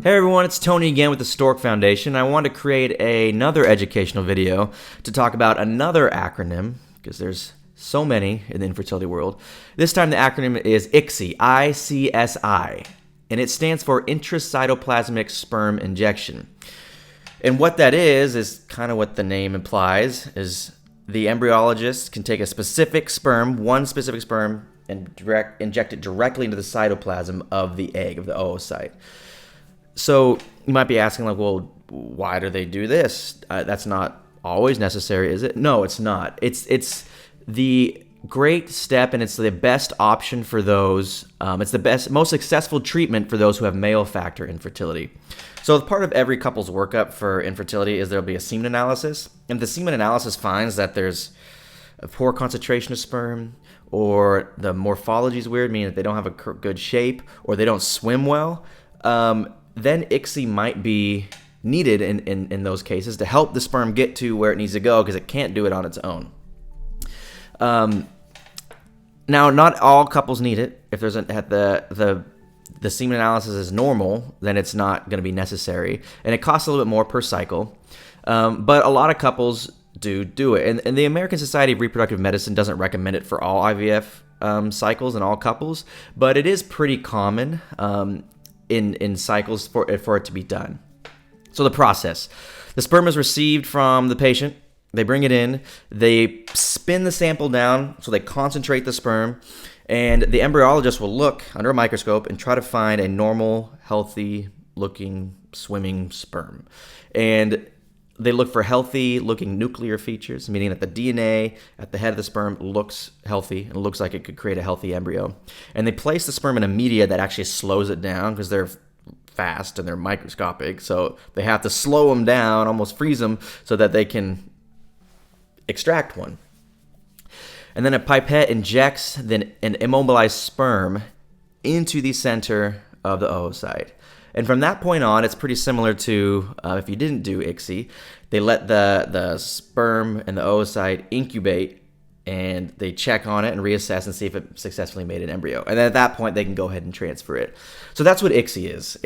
Hey everyone, it's Tony again with the Stork Foundation. I wanted to create another educational video to talk about another acronym, because there's so many in the infertility world. This time the acronym is ICSI, I-C-S-I, and it stands for Intracytoplasmic Sperm Injection. And what that is kind of what the name implies, is the embryologist can take a specific sperm, one specific sperm, and inject it directly into the cytoplasm of the egg, of the oocyte. So you might be asking, like, well, why do they do this? That's not always necessary, is it? No, it's not. It's the great step, and it's the best option for those. It's the most successful treatment for those who have male factor infertility. So part of every couple's workup for infertility is there'll be a semen analysis. And the semen analysis finds that there's a poor concentration of sperm, or the morphology is weird, meaning that they don't have a good shape, or they don't swim well. Then ICSI might be needed in those cases to help the sperm get to where it needs to go, because it can't do it on its own. Now, not all couples need it. If there's the semen analysis is normal, then it's not going to be necessary, and it costs a little bit more per cycle. But a lot of couples do it, and the American Society of Reproductive Medicine doesn't recommend it for all IVF cycles and all couples, but it is pretty common in cycles for it to be done. So the process: the sperm is received from the patient. They bring it in. They spin the sample down, so they concentrate the sperm, and the embryologist will look under a microscope and try to find a normal, healthy-looking, swimming sperm. And they look for healthy-looking nuclear features, meaning that the DNA at the head of the sperm looks healthy and looks like it could create a healthy embryo. And they place the sperm in a media that actually slows it down, because they're fast and they're microscopic, so they have to slow them down, almost freeze them, so that they can extract one. And then a pipette injects an immobilized sperm into the center of the oocyte. And from that point on, it's pretty similar to if you didn't do ICSI. They let the sperm and the oocyte incubate, and they check on it and reassess and see if it successfully made an embryo. And then at that point, they can go ahead and transfer it. So that's what ICSI is.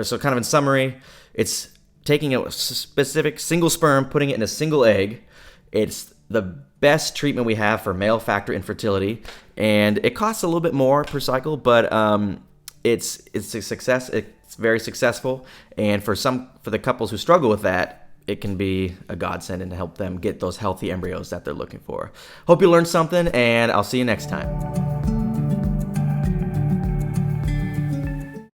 So kind of in summary, it's taking a specific single sperm, putting it in a single egg. It's the best treatment we have for male factor infertility, and it costs a little bit more per cycle, but it's a success. It's very successful, and for the couples who struggle with that, it can be a godsend and help them get those healthy embryos that they're looking for. Hope you learned something, and I'll see you next time.